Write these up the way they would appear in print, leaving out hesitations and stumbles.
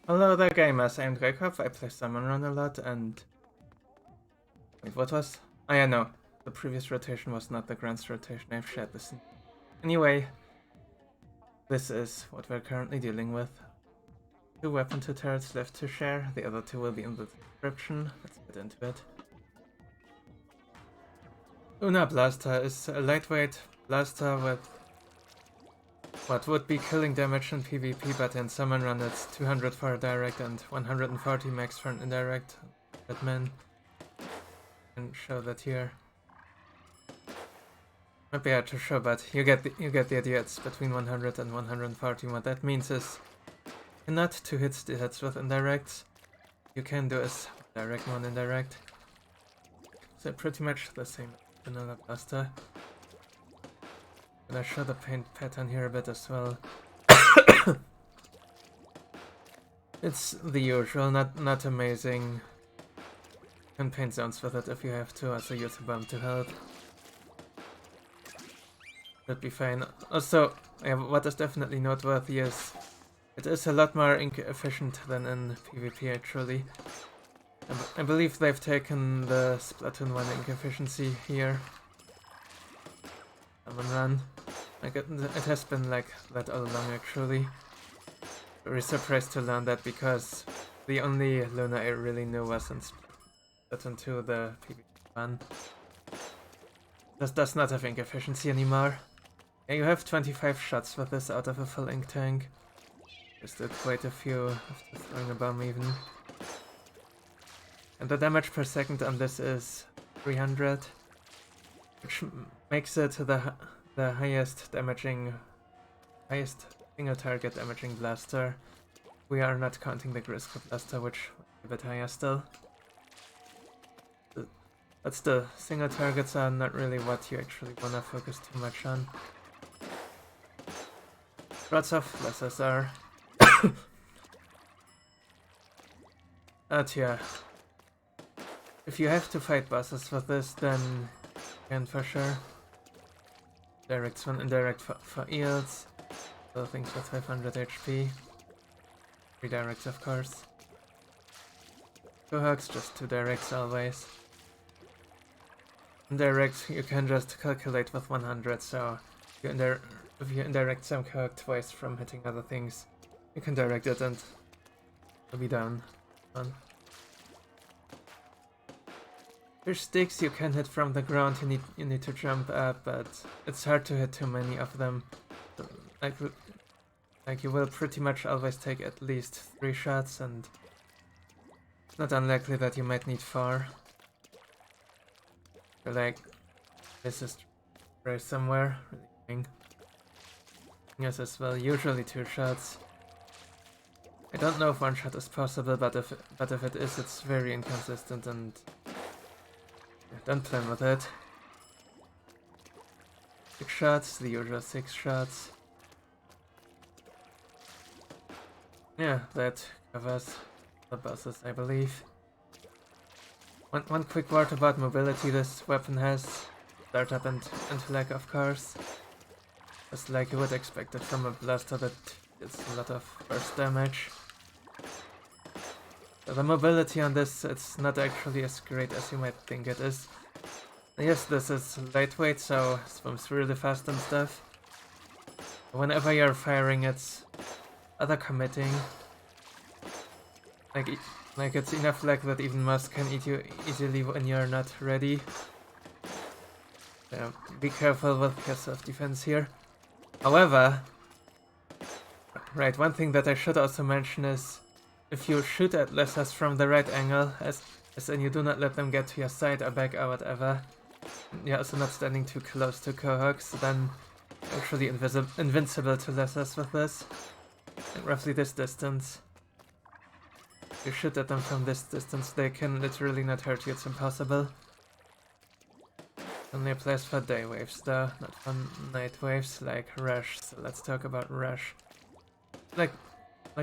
Hello there gamers, I'm Cohock. I play Salmon Run a lot and... Wait, what was... Oh yeah, no. The previous rotation was not the Grand's rotation, I've shared this. Anyway, this is what we're currently dealing with. 2 weapon tutorials left to share, the other 2 will be in the description. Let's get into it. Una Blaster is a lightweight blaster with what would be killing damage in PvP, but in Salmon Run it's 200 for a direct and 140 max for an indirect. Batman can show that here. Might be hard to show, but you get the idea. It's between 100 and 140. What that means is you cannot 2-hit the hits with indirects. You can do is direct, non-indirect. So pretty much the same as vanilla blaster. And I show the paint pattern here a bit as well. It's the usual, not amazing. You can paint zones with it if you have to, also use a bomb to help. Should be fine. Also, yeah, what is definitely noteworthy is it is a lot more ink efficient than in PvP actually. I believe they've taken the Splatoon 1 ink efficiency here. Salmon Run. Like it has been like that all along actually. Very surprised to learn that because the only Luna I really knew was in Splatoon 2, the PvP one. This does not have ink efficiency anymore. Yeah, you have 25 shots with this out of a full ink tank. Just did quite a few after throwing a bomb even. And the damage per second on this is 300, which makes it the highest single target damaging blaster. We are not counting the Grisco blaster, which is a bit higher still. But still, single targets are not really what you actually wanna focus too much on. Lots of lessers are. But yeah. If you have to fight bosses with this, then you can for sure. Directs one indirect for eels. Other things with 500 HP. Redirects of course. Cohocks, just 2 directs always. Indirect you can just calculate with 100, so if you indirect some Cohock twice from hitting other things, you can direct it and it'll be down. Fish sticks you can hit from the ground, you need to jump up, but it's hard to hit too many of them. So, like you will pretty much always take at least 3 shots, and it's not unlikely that you might need 4. Or like this is right somewhere. Yes, as well. Usually 2 shots. I don't know if 1 shot is possible, but if it is, it's very inconsistent and don't plan with it. 6 shots, the usual 6 shots. Yeah, that covers the bosses, I believe. One quick word about mobility this weapon has. Startup and lag, of course. Just like you would expect it from a blaster that gets a lot of burst damage. So the mobility on this, it's not actually as great as you might think it is. Yes, this is lightweight, so it swims really fast and stuff. Whenever you're firing, it's other committing. Like it's enough lag that even mouse can eat you easily when you're not ready. So be careful with your self-defense here. However, right, one thing that I should also mention is if you shoot at lessers from the right angle, as in you do not let them get to your side or back or whatever, you're also not standing too close to Cohocks, then actually invincible to lessers with this. At roughly this distance. If you shoot at them from this distance, they can literally not hurt you, it's impossible. Only applies for day waves though, not for night waves like Rush, so let's talk about Rush. Like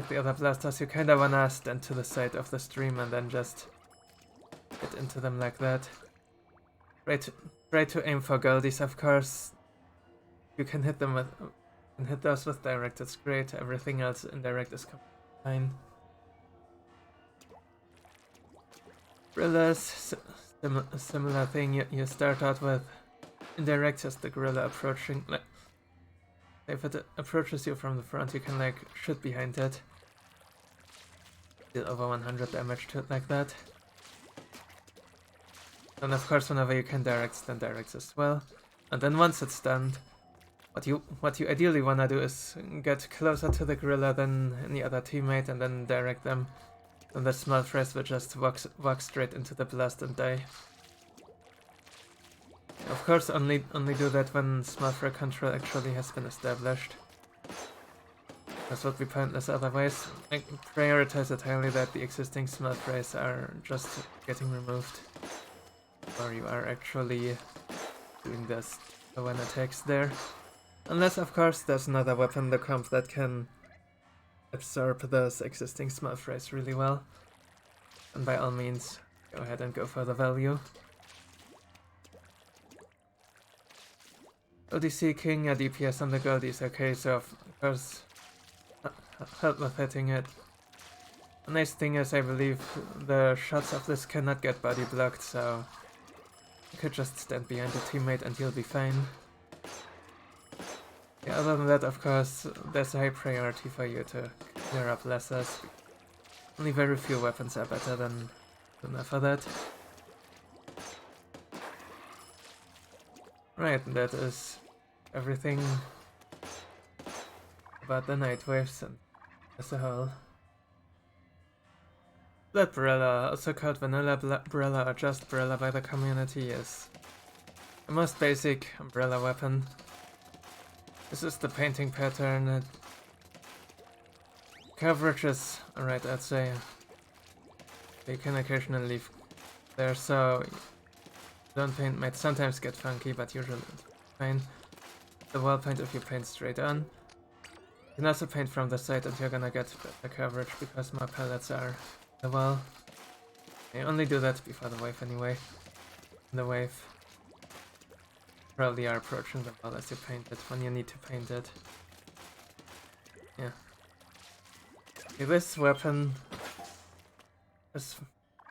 the other blasters, you kinda wanna stand to the side of the stream and then just hit into them like that. Try to aim for goldies, of course. You can hit those with direct, it's great. Everything else indirect is fine. Gorillas, similar thing. You start out with indirect as the gorilla approaching. Like, if it approaches you from the front, you can like shoot behind it. Deal over 100 damage to it like that. And of course, whenever you can direct, then directs as well. And then once it's stunned, what you ideally wanna do is get closer to the gorilla than any other teammate, and then direct them. And the small phrase will just walk straight into the blast and die. Of course, only do that when small fray control actually has been established. This would be pointless otherwise. I prioritize it highly that the existing small frays are just getting removed. Or you are actually doing this when attacks there. Unless, of course, there's another weapon in the comp that can absorb those existing small frays really well. And by all means, go ahead and go for the value. ODC King, a DPS on the gold is okay, so of course, help with hitting it. The nice thing is, I believe the shots of this cannot get body blocked, so you could just stand behind a teammate and you'll be fine. Yeah, other than that, of course, there's a high priority for you to clear up lessers. Only very few weapons are better than enough for that. Right, and that is everything about the night waves and as a whole. Splat Brella, also called Vanilla Brella or just Brella by the community, is the most basic umbrella weapon. This is the painting pattern. Coverage is alright, I'd say. You can occasionally leave there, so don't paint might sometimes get funky, but usually it's fine. The wall paint if you paint straight on. You can also paint from the side and you're gonna get better coverage because more pellets are the wall. You only do that before the wave anyway. The wave probably are approaching the wall as you paint it when you need to paint it. Yeah. Okay, this weapon, as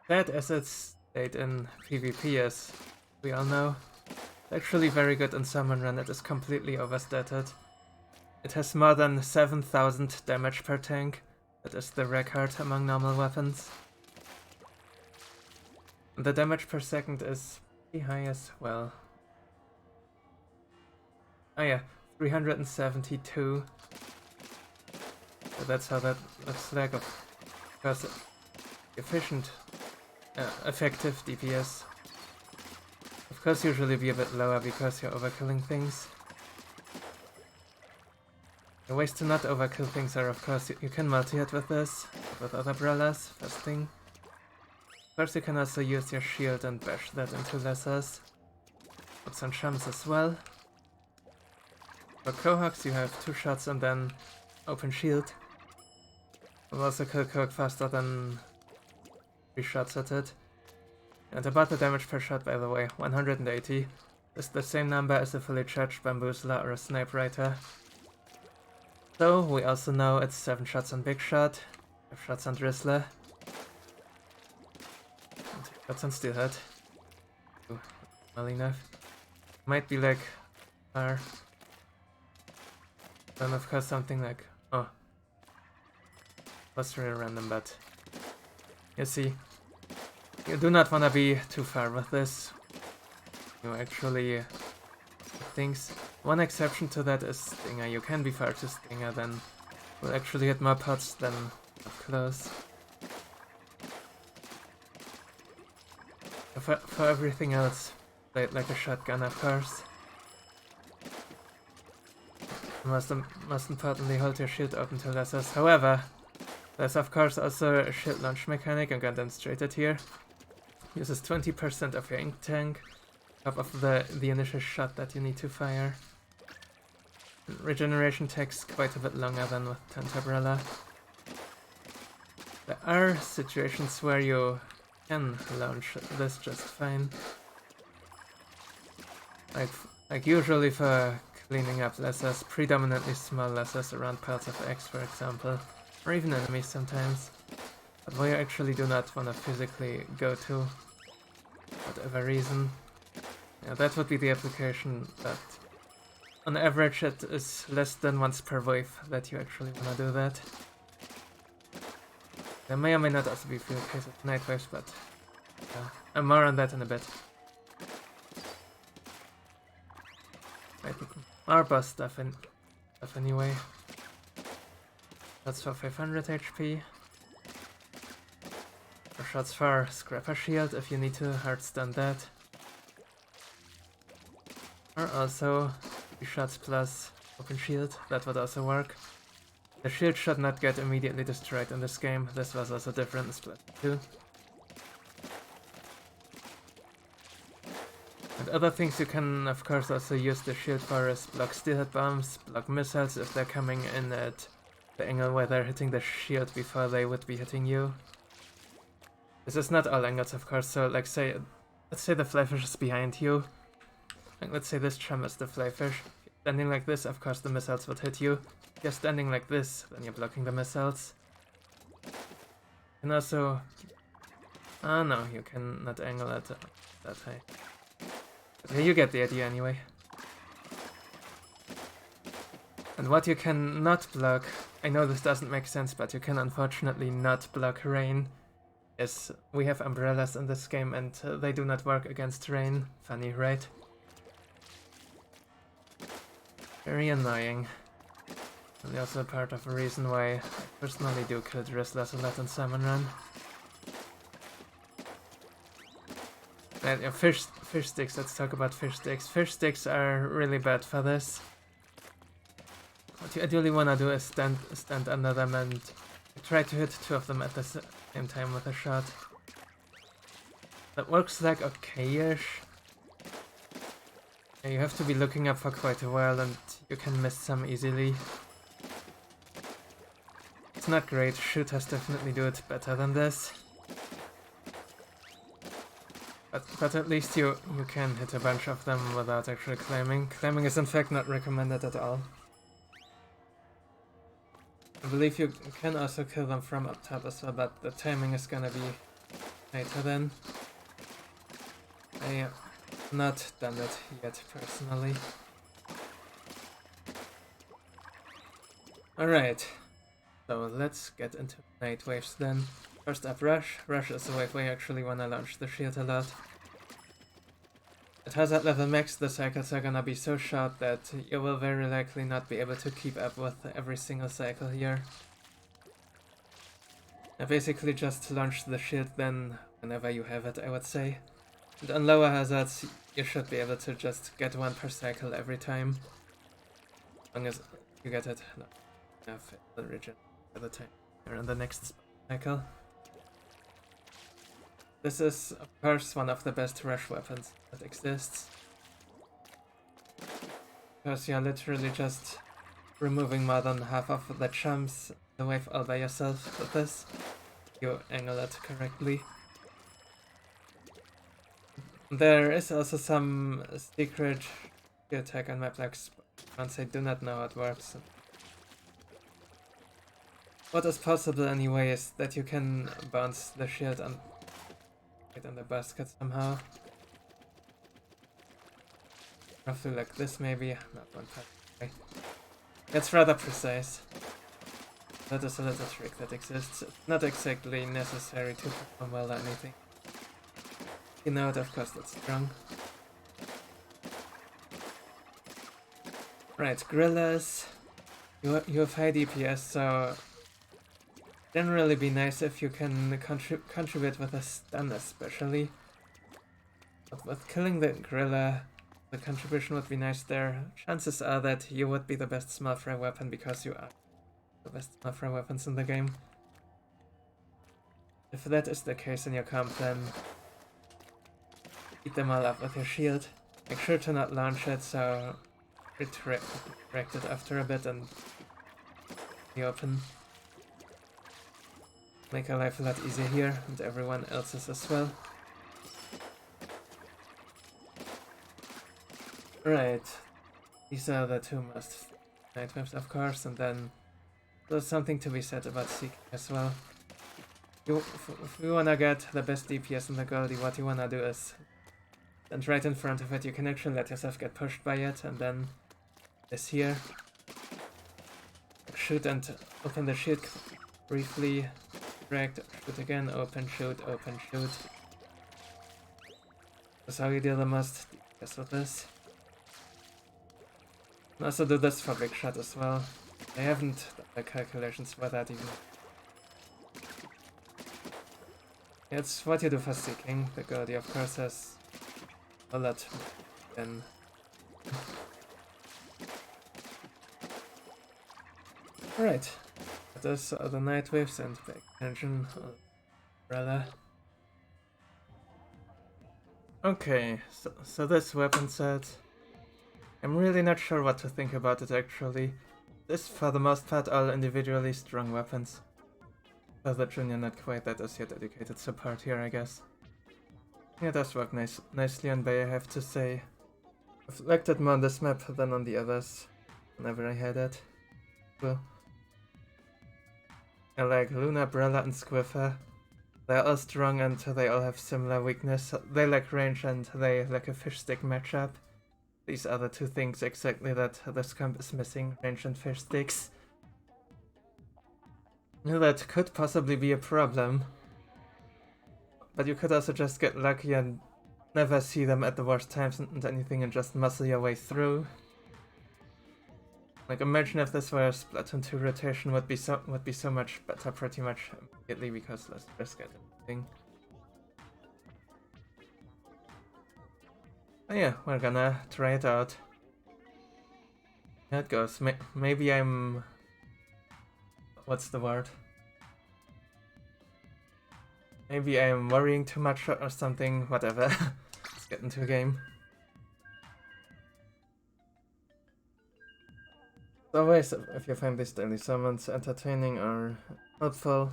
bad as its state in PvP as we all know, it's actually very good in Salmon Run. It is completely overstated. It has more than 7,000 damage per tank. That is the record among normal weapons. And the damage per second is pretty high as well. Oh yeah, 372. So that's how that looks like. Of course, efficient, effective DPS. Of course, usually be a bit lower because you're overkilling things. The ways to not overkill things are, of course, you can multi-hit with this, with other Brellas, first thing. Of course, you can also use your shield and bash that into lessers. Put some chumps as well. For Cohocks, you have 2 shots and then open shield. You'll also kill Cohock faster than 3 shots at it. And about the damage per shot, by the way, 180 is the same number as a fully charged Bamboozler or a Sniper. So, we also know it's 7 shots on Big Shot, 5 shots on Drizzler, and 2 shots on Steelhead. Ooh, well enough. Might be like far. Then of course something like, oh, was really random, but you see, you do not want to be too far with this. You actually things. One exception to that is Stinger. You can be far to Stinger, then will actually hit more pots than up close. For everything else, play it like a shotgun, of course. Most importantly, hold your shield open to lessers. However, there's of course also a shield launch mechanic. I'm gonna demonstrate it here. Uses 20% of your ink tank, top of the initial shot that you need to fire. Regeneration takes quite a bit longer than with Brella. There are situations where you can launch this just fine. Like usually for cleaning up lessers, predominantly small lessers around parts of X, for example, or even enemies sometimes. but where you actually do not want to physically go to, whatever reason. Yeah, that would be the application that on average it is less than once per wave that you actually want to do that. There may or may not also be a few cases of night waves, but more on that in a bit. Right, more boss stuff anyway. That's for 500 HP. Or shots for Scrapper Shield if you need to hardstun that. Or also shots plus Open Shield, that would also work. The shield should not get immediately destroyed in this game. This was also different in Splatoon 2. And other things you can of course also use the shield for is block steelhead bombs, block missiles if they're coming in at the angle where they're hitting the shield before they would be hitting you. This is not all angles of course, so like let's say the flyfish is behind you. Like let's say this chum is the flyfish. Standing like this, of course the missiles would hit you. If you're standing like this, then you're blocking the missiles. And also... oh no, you cannot angle it that high. But yeah, you get the idea anyway. And what you can not block, I know this doesn't make sense, but you can unfortunately not block rain, is we have umbrellas in this game and they do not work against rain. Funny, right? Very annoying. And also part of a reason why I personally do kill Drizzlers a lot in Salmon Run. And fish sticks, let's talk about fish sticks. Fish sticks are really bad for this. What you ideally want to do is stand under them and try to hit two of them at the same time with a shot. That works like okay-ish. You have to be looking up for quite a while and you can miss some easily. It's not great, shooters definitely do it better than this. But at least you can hit a bunch of them without actually claiming. Claiming is in fact not recommended at all. I believe you can also kill them from up top as well, but the timing is gonna be later then. I have not done it yet personally. Alright, so let's get into night waves then. First up, Rush. Rush is the wave where you actually want to launch the shield a lot. At hazard level max, the cycles are gonna be so short that you will very likely not be able to keep up with every single cycle here. I basically just launch the shield then whenever you have it, I would say. And on lower hazards, you should be able to just get one per cycle every time. As long as you get it enough in the region by the time you're on the next cycle. This is, of course, one of the best rush weapons that exists. Because you're literally just removing more than half of the chumps in the wave all by yourself with this. You angle it correctly. There is also some secret attack on map like once I do not know how it works. What is possible anyway is that you can bounce the shield on the basket somehow. Roughly like this maybe, not one part. Okay. It's rather precise. That is a little trick that exists. It's not exactly necessary to perform well or anything. You know it, of course, that's strong. Right, gorillas. You have high DPS, so generally be nice if you can contribute with a stun especially. But with killing the gorilla, the contribution would be nice there. Chances are that you would be the best small fry weapon because you are the best small fry weapons in the game. If that is the case in your comp, then eat them all up with your shield. Make sure to not launch it, so retract it after a bit and be open. Make our life a lot easier here, and everyone else's as well. Right, these are the two most night waves, of course, and then there's something to be said about seeking as well. If you wanna get the best DPS in the Goldie, what you wanna do is stand right in front of it. You can actually let yourself get pushed by it, and then this here. Shoot and open the shield briefly. Direct, shoot again, open, shoot, open, shoot. That's how you deal the most DPS with this. And also do this for big shot as well. I haven't done the calculations for that even. It's what you do for seeking. The Goldie of course has a lot than. Alright. Those are the night waves and the engine umbrella. Okay, so this weapon set. I'm really not sure what to think about it actually. This for the most part all individually strong weapons. For the junior not quite that as yet educated support here I guess. Yeah, it does work nicely on Bay I have to say. I've liked it more on this map than on the others whenever I had it. Cool. I like Luna, Brella and Squiffer. They're all strong and they all have similar weakness. They lack range and they lack a fish stick matchup. These are the two things exactly that this comp is missing, range and fish sticks. That could possibly be a problem. But you could also just get lucky and never see them at the worst times and anything and just muscle your way through. Like imagine if this were a Splatoon 2 rotation would be so much better pretty much immediately because let's just get everything. Oh yeah, we're gonna try it out. Here it goes. Maybe I'm... What's the word? Maybe I'm worrying too much or something, whatever. Let's get into a game. As always, if you find these daily summons entertaining or helpful,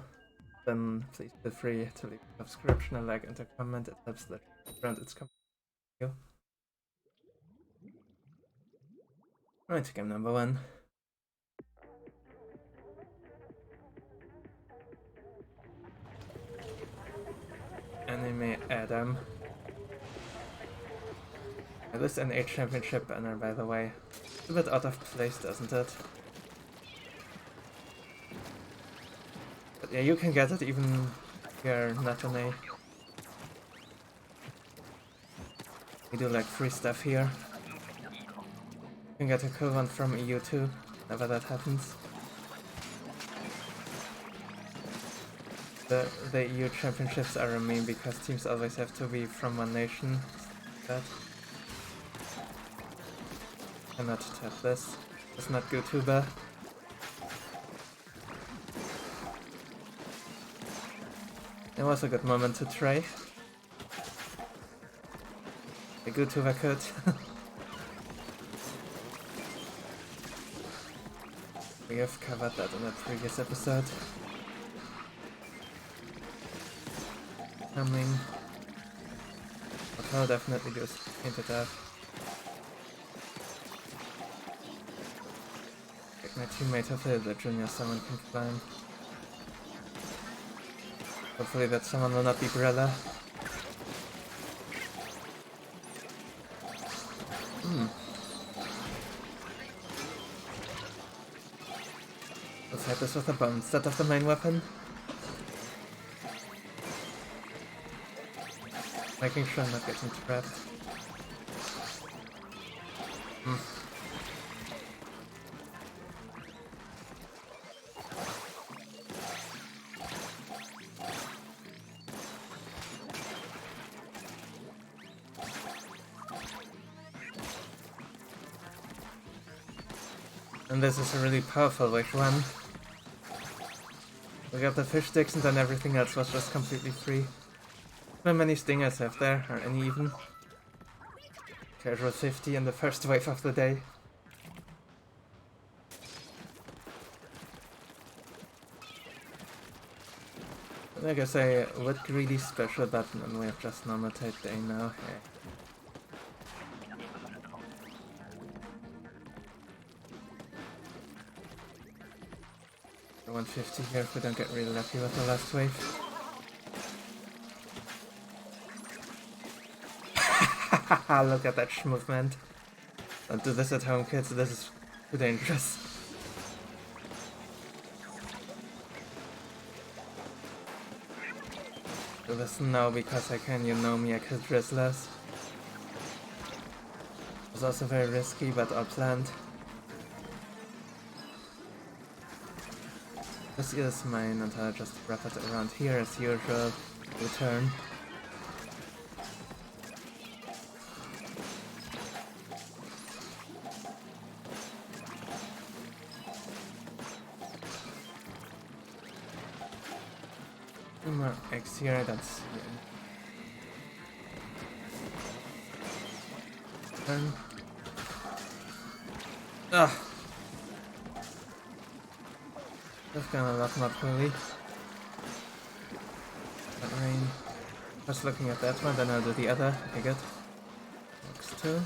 then please feel free to leave a subscription, a like and a comment. It helps the brand its community. Right, game number 1. Anime Adam. This NA championship banner, by the way. It's a bit out of place, doesn't it? But yeah, you can get it even if you're not an A. We do like free stuff here. You can get a cool one from EU too, whenever that happens. The EU championships are a meme because teams always have to be from one nation. That. Cannot tap this. It's not GoTuber. It was a good moment to try. A GoTuber could. We have covered that in a previous episode. Coming. What I'll definitely do is paint it up. Get my teammate hopefully the junior someone can climb. Hopefully that someone will not be Brella. Let's hit this with a bomb instead of the main weapon. Making sure I'm not getting trapped. And this is a really powerful wave one. We got the fish sticks and then everything else was just completely free. How many stingers have there, or any even? Casual 50 in the first wave of the day. I guess I would greedy special button and we have just normal type day now. Yeah. 150 here if we don't get really lucky with the last wave. Look at that movement. Don't do this at home, kids. This is too dangerous. Do this now because I can. You know me, I kill Drizzlers. It was also very risky, but all planned. This is mine, and I'll just wrap it around here as usual. Return. Two more eggs here, that's turn. Ugh. Just gonna lock not really. That rain. Just looking at that one, then I'll do the other. Okay, good. Next two.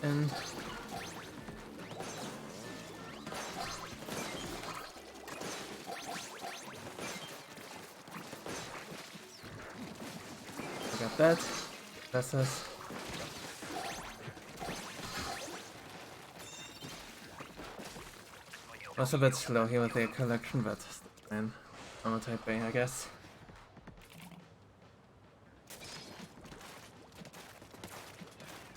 And I got that. That's us. Was a bit slow here with the collection, but fine. Normal type A, I guess.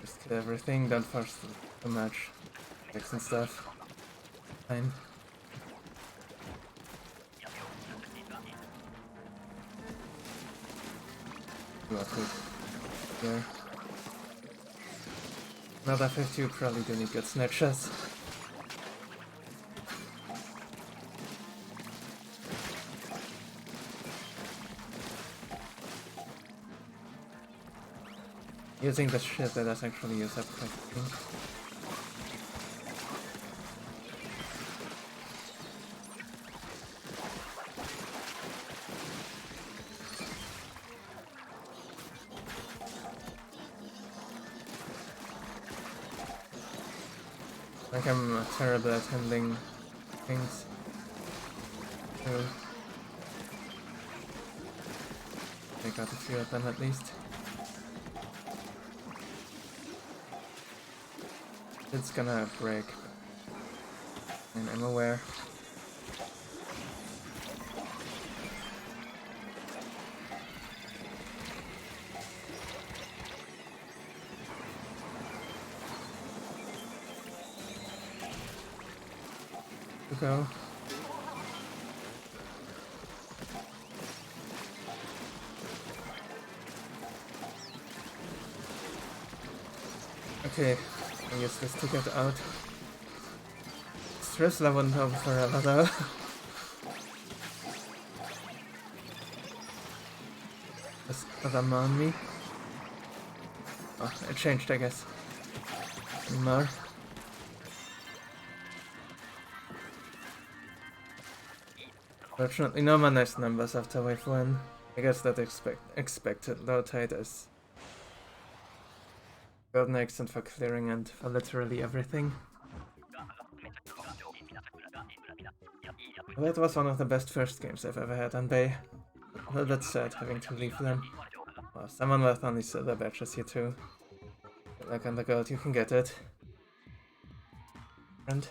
Just kill everything, don't force too much. Checks and stuff. Fine. Here. Another 50, you probably do need good snatches. Using the shit that does actually use up quite a thing. Like I'm terrible at handling things. So I got a few of them at least. It's gonna break, and I'm aware. To go. Okay. I use this to get out. Stress level wouldn't help forever though. Just put them on me. Oh, it changed, I guess. More. Fortunately, no more nice numbers after wave 1. I guess that expected low tide is golden eggs and for clearing and for literally everything. That was one of the best first games I've ever had on Bay. A little bit sad having to leave them. Well, someone with only silver badges here too. Good luck on the gold, you can get it. And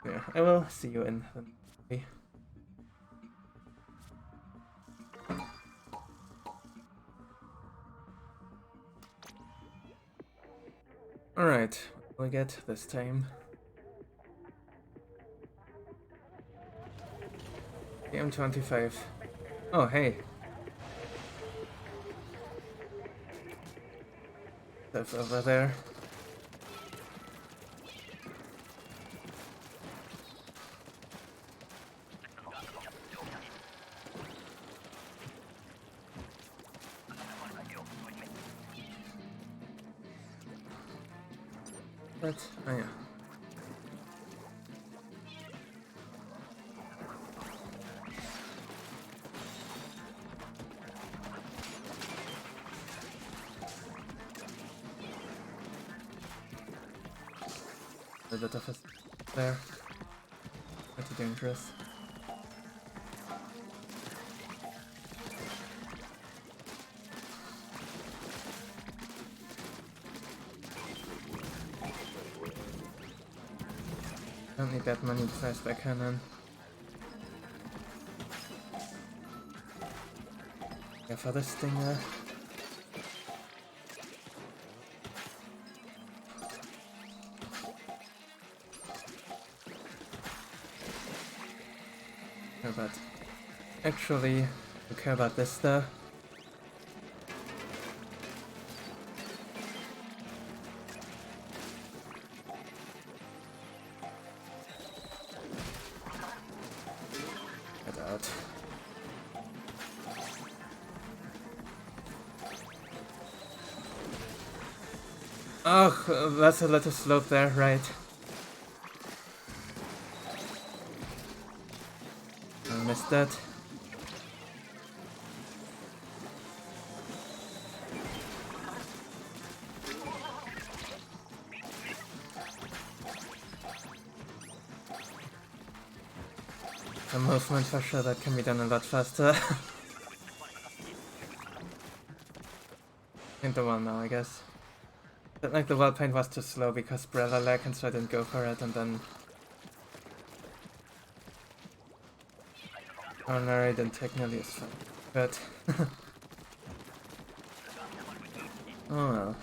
yeah, I will see you in the movie. Alright, what will we get this time? Game 25. Oh, hey. Stuff over there. But, oh yeah. A bit of a there. Pretty dangerous. Don't need that many flashback cannon. Yeah, for the stinger. Yeah, but actually, who care about this though? Get out. Oh, that's a little slope there, right. I missed that. The movement for sure, that can be done a lot faster. I think the one now, I guess. But like the wall paint was too slow because Brella lag, and so I didn't go for it, and then... Oh no, I didn't take nearly as far. But... oh well.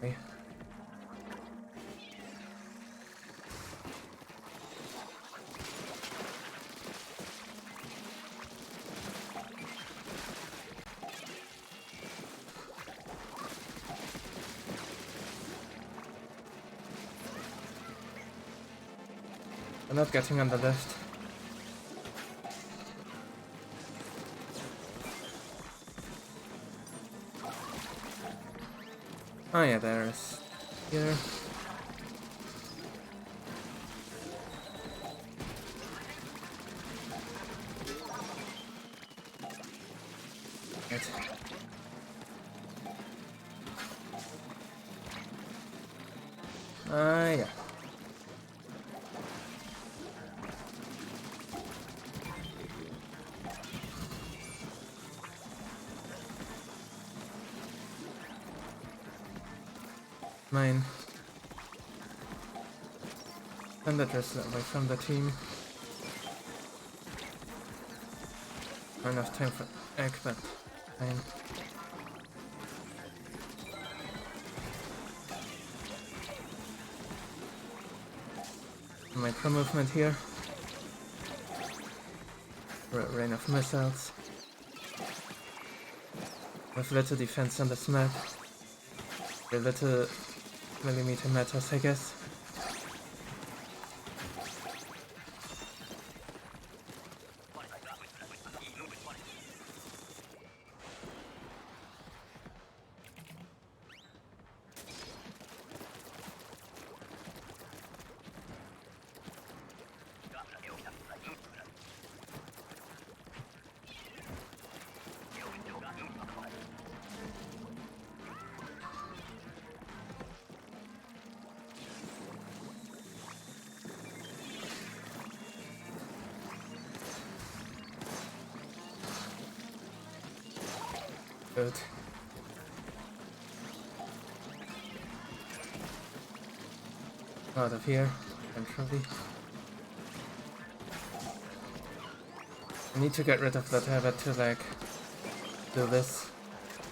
Okay. I'm not getting on the left. Oh yeah, there is. Here. Right. Yeah. Mine. Send the dress away from the team. Not enough time for egg, but fine. Micro movement here. Rain of missiles. With little defense on this map. A little millimeter matters, I guess. Good. Out of here, eventually. I need to get rid of that habit to like do this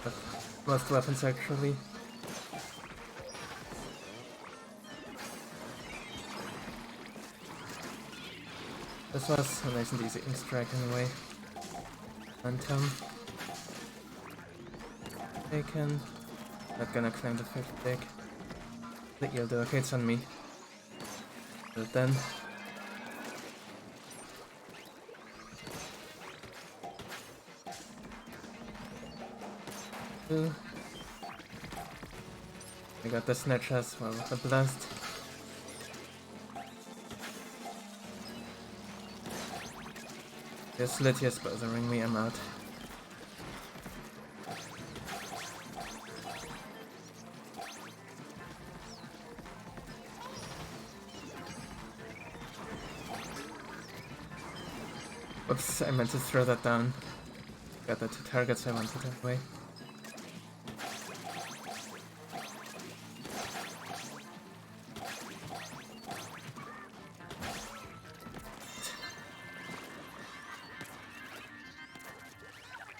with most weapons actually. This was a nice and easy ink strike anyway. Momentum. Taken. Not gonna claim the fifth pick. Think you'll do okay, it's on me. But then. I got the snatch as well with the blast. This Lydia is bothering me, I'm out. Oops, I meant to throw that down. Got the 2 targets I wanted anyway.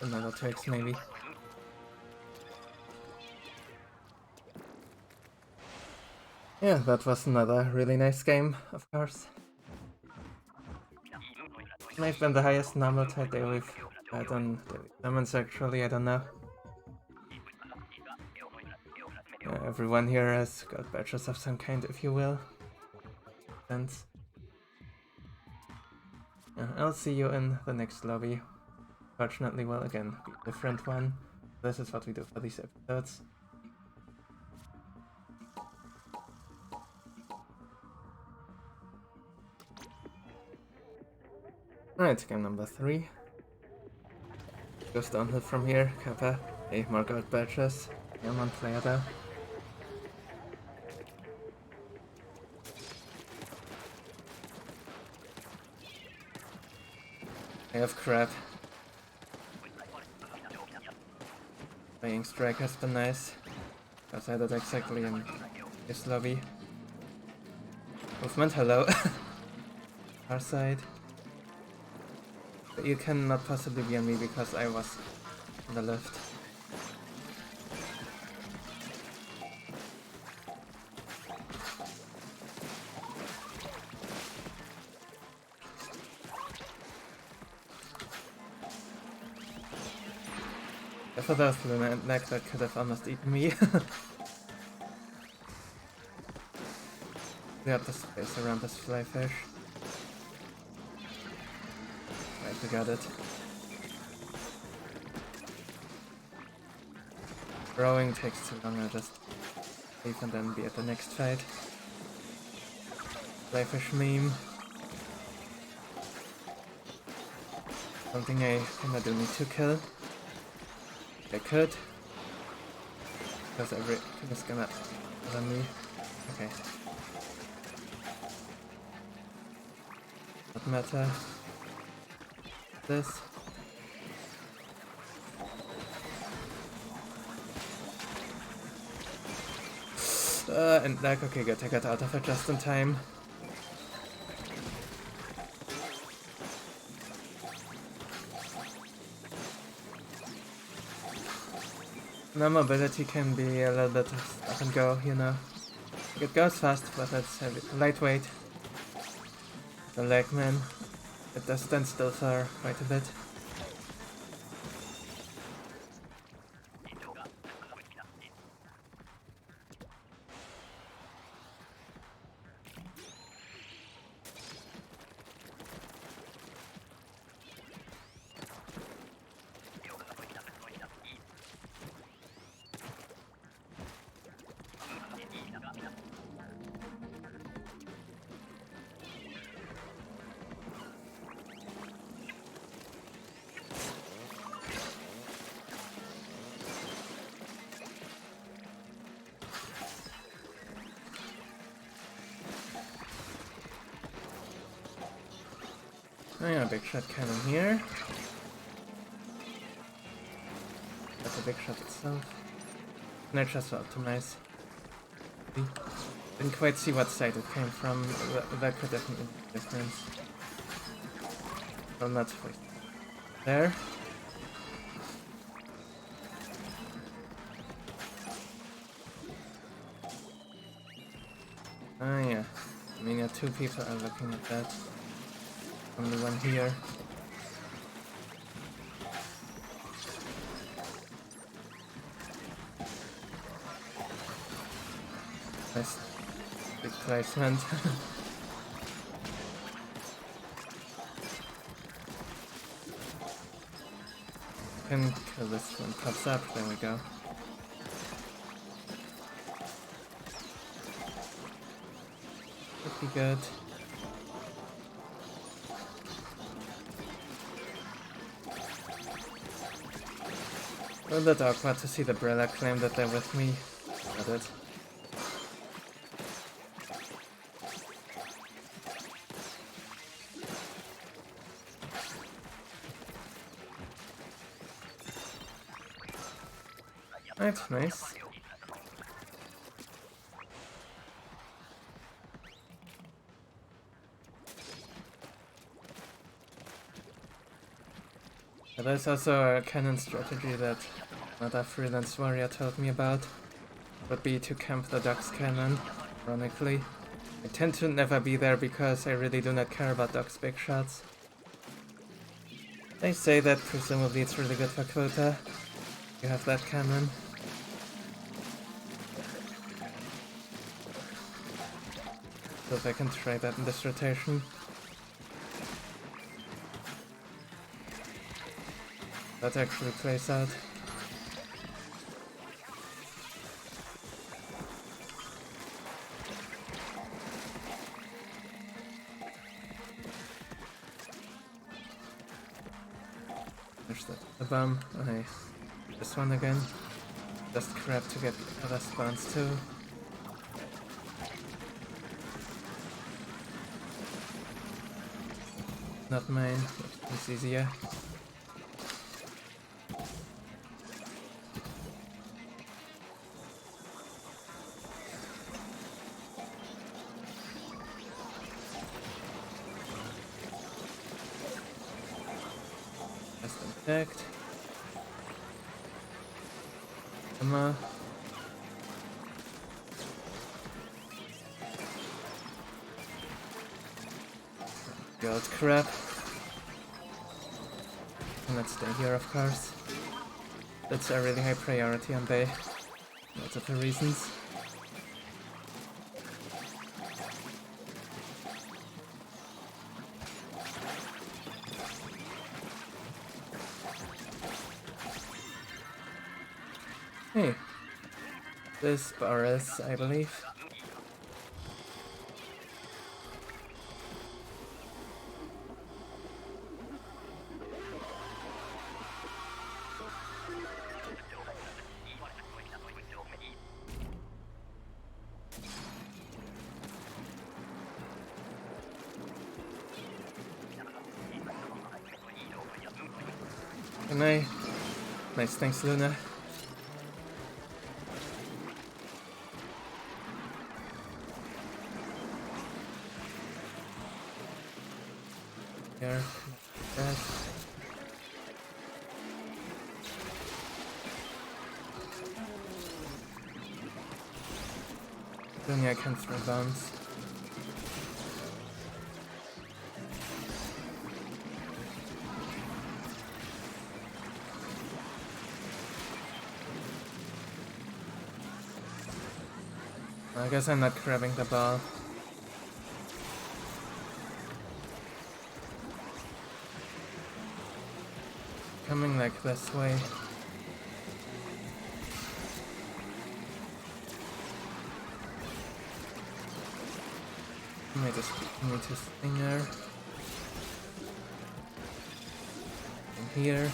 Another tricks maybe. Yeah, that was another really nice game, of course. May have been the highest normal tide day we've had on Daily Salmons actually, I don't know. Everyone here has got badges of some kind, if you will. And I'll see you in the next lobby. Fortunately, well, again, be a different one. This is what we do for these episodes. Alright, game number 3. Goes downhill from here. Kappa. Hey, more gold badges. I'm on player though. I have crap. Playing strike has been nice. Because I did exactly in this lobby. Movement, hello. Our side. But you cannot possibly be on me because I was on the left. For those to the neck that could have almost eaten me. We have the space around this flyfish. Right, we got it. Rowing takes too long, I'll just leave and then be at the next fight. Flyfish meme. Something I kinda do need to kill. I could. Because everything is gonna bother me. Okay. Not matter. This. And like, okay, good, I got out of it just in time. No, mobility can be a little bit stop and go, you know. It goes fast, but it's heavy, lightweight. The leg man, it does stand still for quite a bit. Oh yeah, big shot cannon here. That's a big shot itself. And I just optimize. Didn't quite see what side it came from. That could definitely make a difference. Well, not quite. There. Oh yeah. I mean, yeah, 2 people are looking at that. Only one here. Nice big placement. Can kill this one pops up, there we go. Would be good. A little bit awkward to see the Brella claim that they're with me. Got it. Right, nice. But there's also a canon strategy that another freelance warrior told me about. Would be to camp the Ducks cannon, ironically. I tend to never be there because I really do not care about Ducks' big shots. They say that presumably it's really good for quota. You have that cannon. So if I can try that in this rotation. That actually plays out. There's the bomb. Nice. This one again. Just crap to get other spawns too. Not mine. It's easier. Intact. Emma. The old crap. And let's stay here, of course. That's a really high priority on Bay. Lots of the reasons. Hey, this Boris, I believe. Can I? Nice, thanks, Luna. Here, that. Only I can throw bombs. I guess I'm not grabbing the ball. Coming like this way. I might just need to stinger. In here.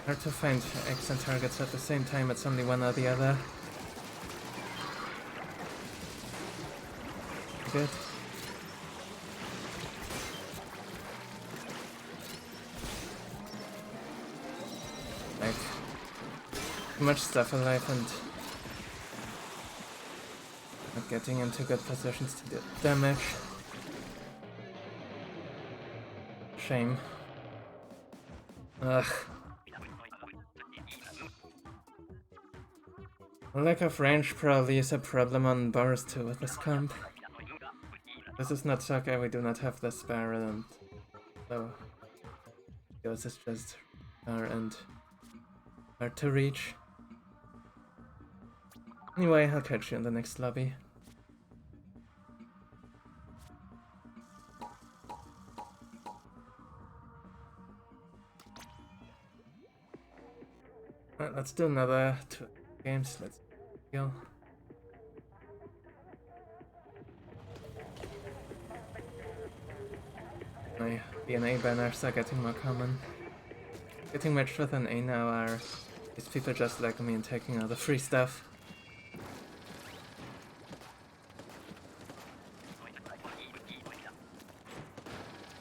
Hard to find accent targets at the same time, it's only one or the other. Good. Like, too much stuff alive and not getting into good positions to do damage. Shame. Ugh. Lack of range probably is a problem on Boris too with this comp. This is not Soccer, we do not have the Spiral, and so yours is just and hard to reach. Anyway, I'll catch you in the next lobby. Alright, let's do another 2 games. Let's go. My DNA banners are getting more common. Getting matched with an A now are these people just like me and taking all the free stuff.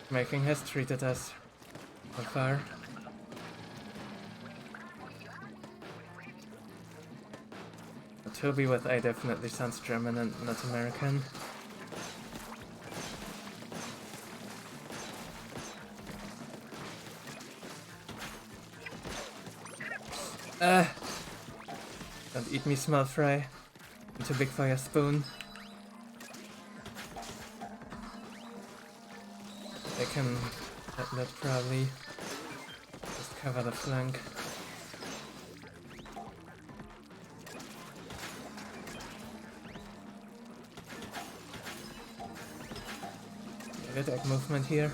making has treated us so far. Toby with A definitely sounds German and not American. Don't eat me, small fry. I'm too big for your spoon. I can let probably just cover the flank. Good egg movement here.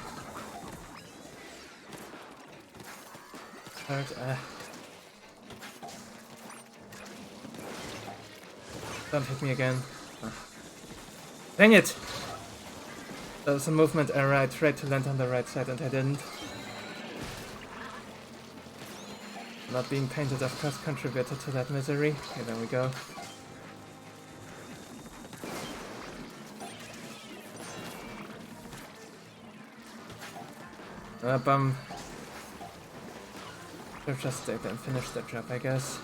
Third, don't hit me again. Oh. Dang it! There was a movement error. I tried to land on the right side and I didn't. Not being painted, of course, contributed to that misery. Okay, there we go. Should've just stayed and finished the job, I guess.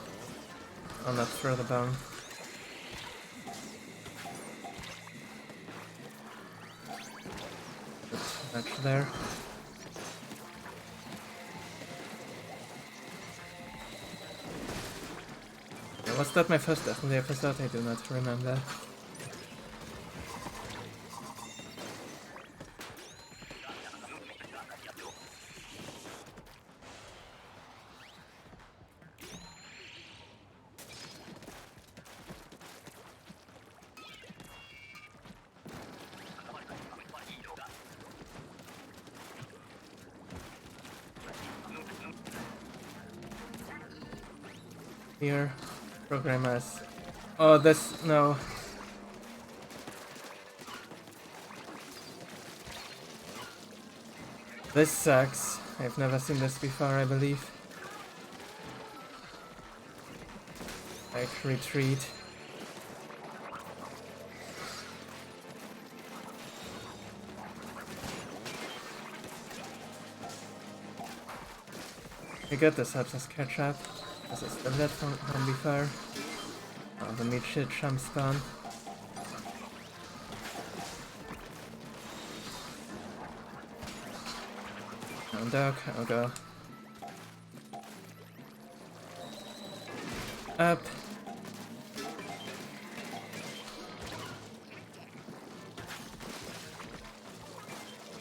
I'll not throw the bone. Good match there. Yeah, was that my first death in the episode? I do not remember. Here, programmers. Oh, this, no. This sucks. I've never seen this before, I believe. Like, retreat. You get this helps us catch up. This is the left from before. Oh, the meat shit jump spawn. Down dog, I'll go. Up.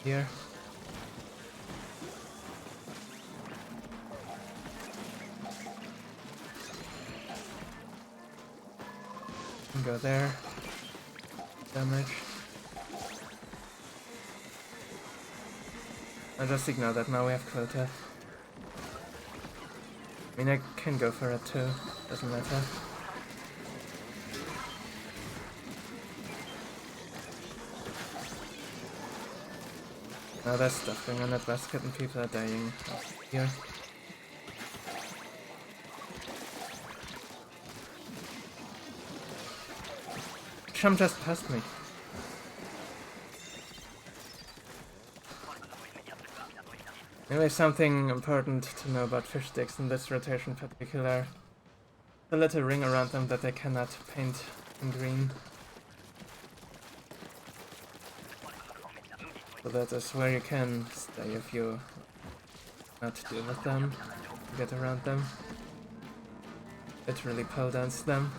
Here. Go there. Damage. I'll just ignore that, now we have quota. I mean, I can go for it too, doesn't matter. Now there's stuff going on at basket and people are dying here. Chum just passed me. Anyway, something important to know about fish sticks in this rotation in particular. The little ring around them that they cannot paint in green. So that is where you can stay if you not deal with them, get around them. Literally pole dance them.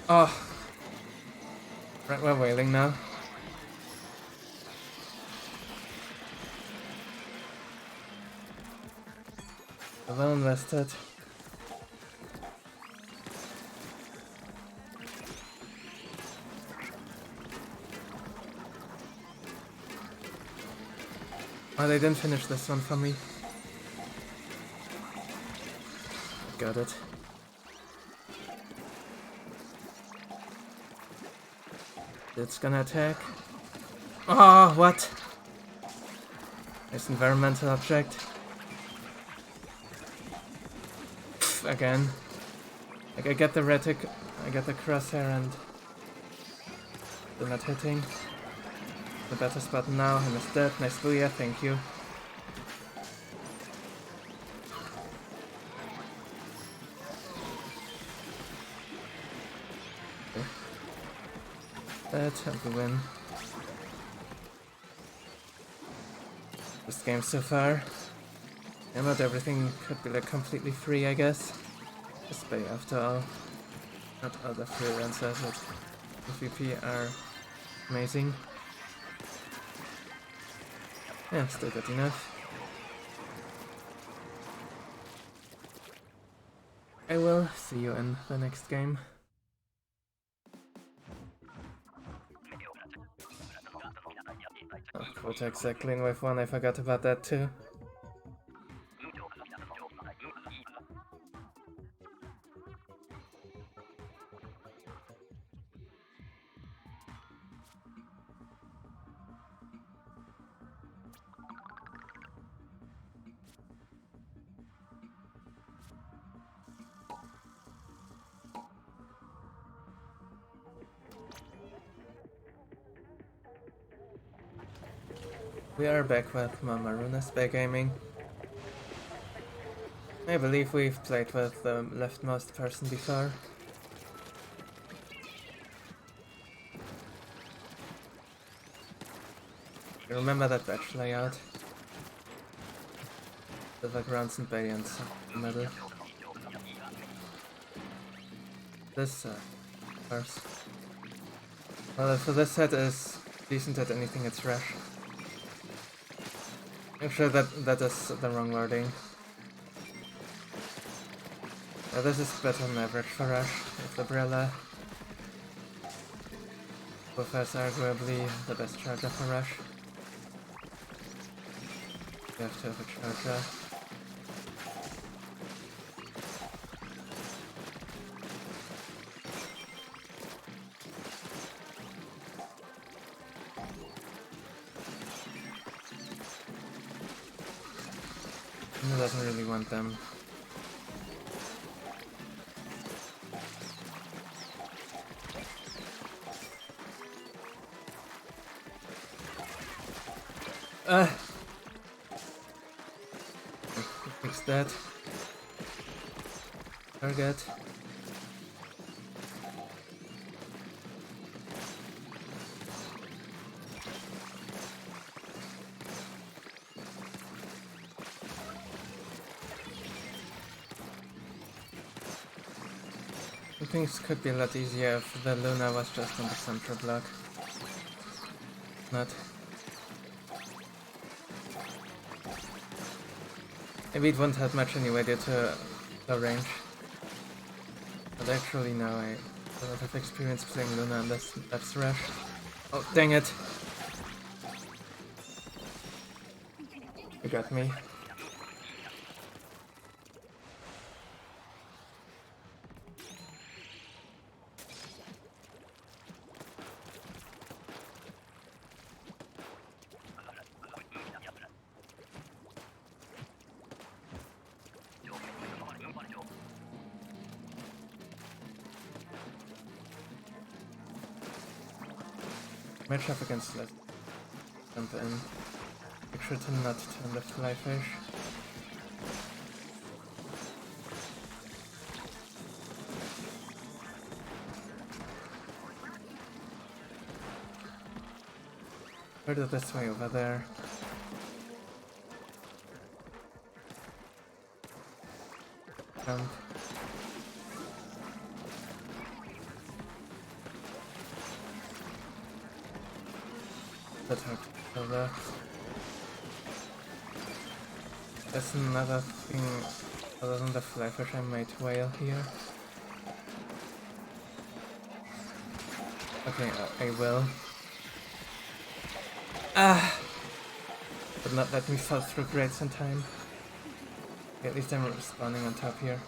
Oh, right, we're whaling now. Well invested. Oh, they didn't finish this one for me. Got it. It's gonna attack. Oh, what? Nice environmental object. Pfft, again. Like, I get the retic, I get the crosshair and they're not hitting. The better spot now, him is dead. Nice booyah, thank you. Dead, and we win. This game so far. And not everything could be like completely free, I guess. Just pay after all. Not all the free runs as it. PvP are amazing. Yeah, still good enough. I will see you in the next game. Oh, quota exactly in wave 1, I forgot about that too. We are back with Mamaruna Spy Gaming. I believe we've played with the leftmost person before. You remember that batch layout? Silver grounds and bay and in the middle. This first. Well, so this set is decent at anything, it's rash. I'm sure that is the wrong wording. This is better than average for Rush, with the Brella. Both has arguably the best charger for Rush. You have to have a charger. He doesn't really want them. Fix that. Target. Things could be a lot easier if the Luna was just on the central block. Not. Maybe it won't have much anyway due to the range. But actually no, I have a lot of experience playing Luna and that's Rush. Oh, dang it! You got me. Match up against Let's jump in. Make sure to not turn the flyfish. Further this way over there. Jump. That's hard to kill that. That's another thing other than the flyfish I might whale here. Okay, I will. But not let me fall through grates in time. Okay, at least I'm spawning on top here.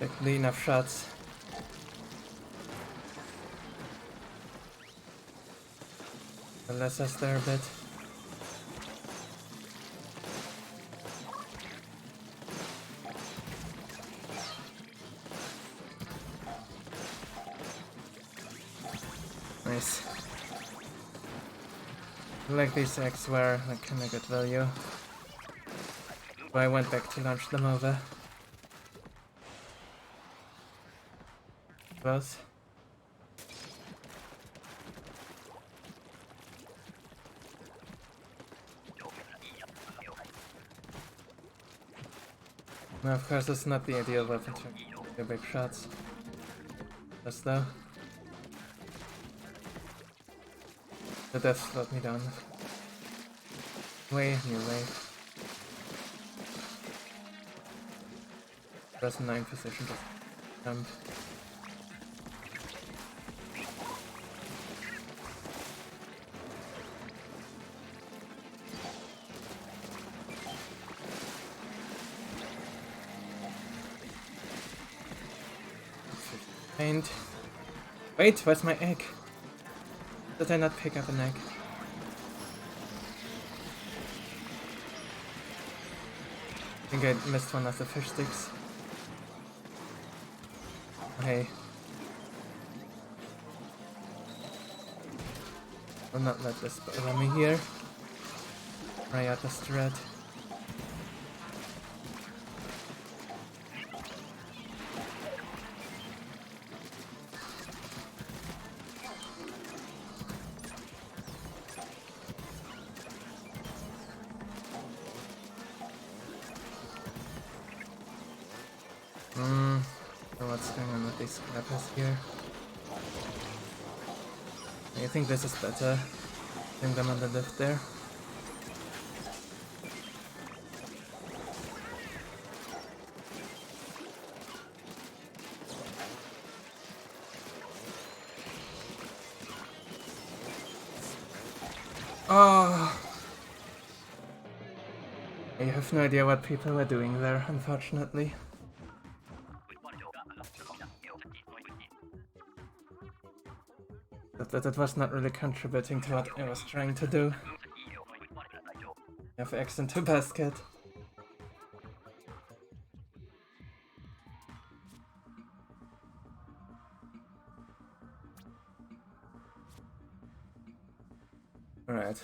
Exactly enough shots. Unless us there a bit. Nice. I like these eggs were like kinda good value. So I went back to launch them over. Close. Now, of course, it's not the ideal weapon to do big shots. Just though. The death slowed me down. Way, new way. Press 9 position, just jump. And wait, where's my egg? Did I not pick up an egg? I think I missed one of the fish sticks. Hey. I'll not let this bother me here. Right at the thread. What's going on with these clappers here? I think this is better. Putting them on the lift there. Oh! I have no idea what people were doing there, unfortunately. That was not really contributing to what I was trying to do. I have eggs into basket. Alright,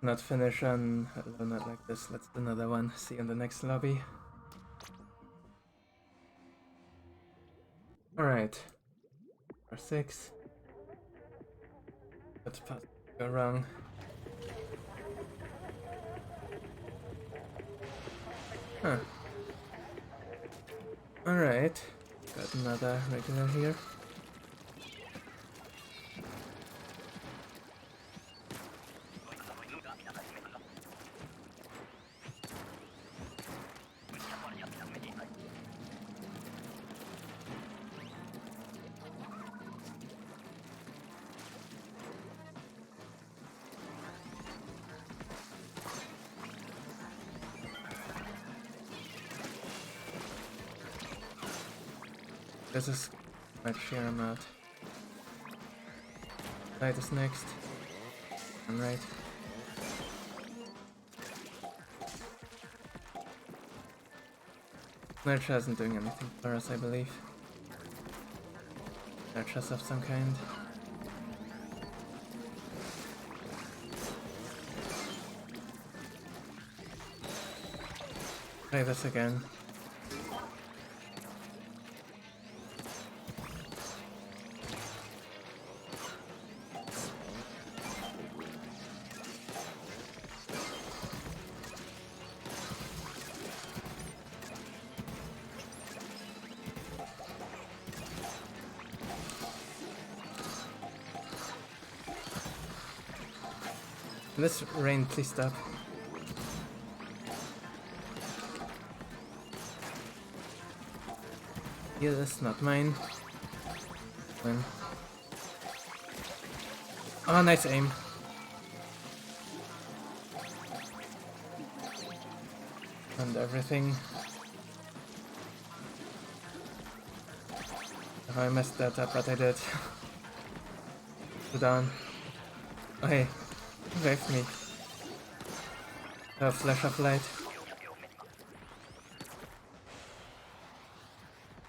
not finish on not like this. Let's do another one. See you in the next lobby. Alright. For 6. Let's go wrong. Huh. Alright. Got another regular here. This is my sheer amount. Light is next. I'm right. Nurture isn't doing anything for us, I believe. Nurtures of some kind. Try this again. This rain, please stop. Yeah, that's not mine. When... Oh, nice aim. And everything. I messed that up, but I did. Down. Oh hey, wave me. A flash of light.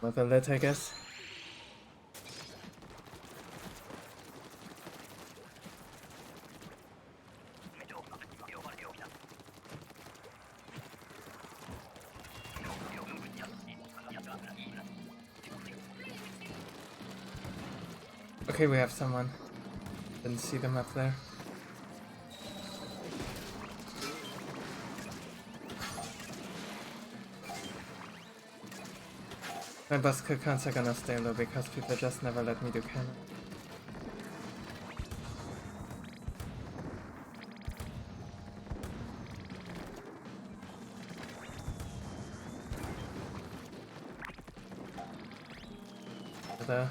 Level it, I guess. Okay, we have someone. Didn't see them up there. My boss kill counts are gonna stay low because people just never let me do cannon. There.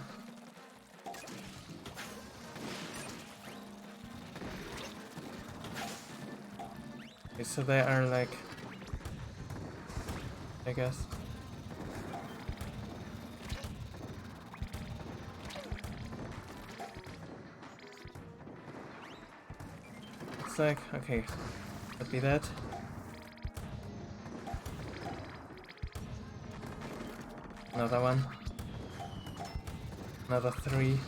Okay, so they are like, I guess. Looks like, okay, could be that. Another one. Another 3.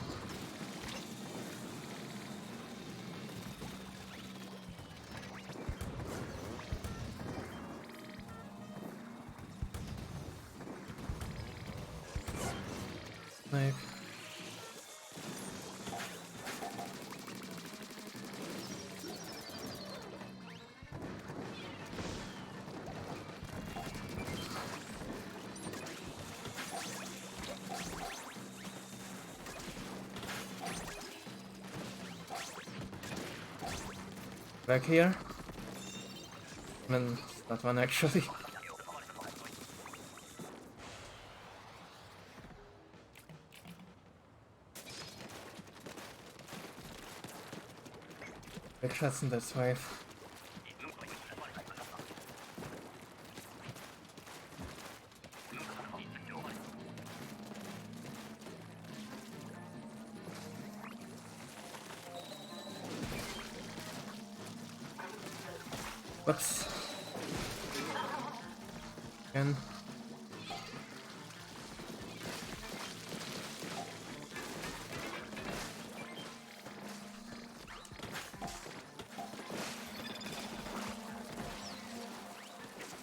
Snipe. Back here. I mean, it's not one actually. Big shots in this wave. Whoops. Again.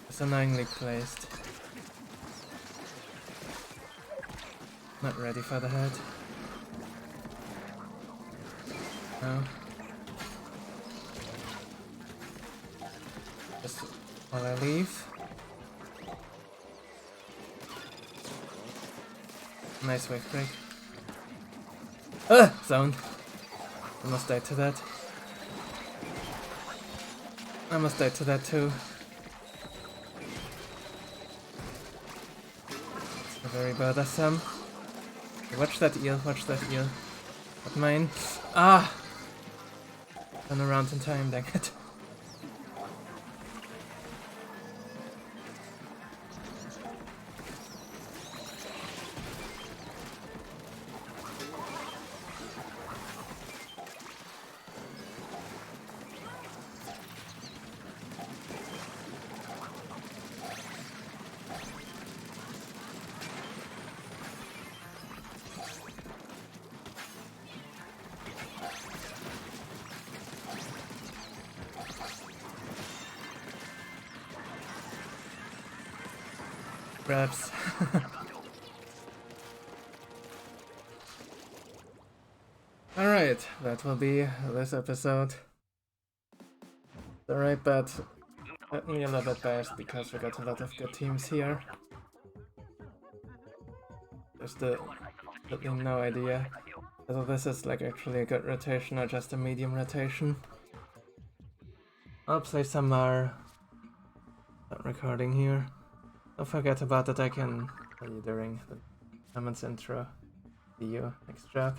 It's annoyingly placed. Not ready for the head. No. Just while I leave. Nice wave break. Zone. Almost died to that. Almost died to that too. It's very bothersome. Watch that eel, watch that eel. Not mine. Ah! Turn around in time, dang it. Perhaps. Alright, that will be this episode. Alright, but let me a little bit biased because we got a lot of good teams here. There's absolutely no idea whether this is like actually a good rotation or just a medium rotation. I'll play some more. Not recording here. Don't forget about it, I can tell you during the Salmons intro. See you next drop.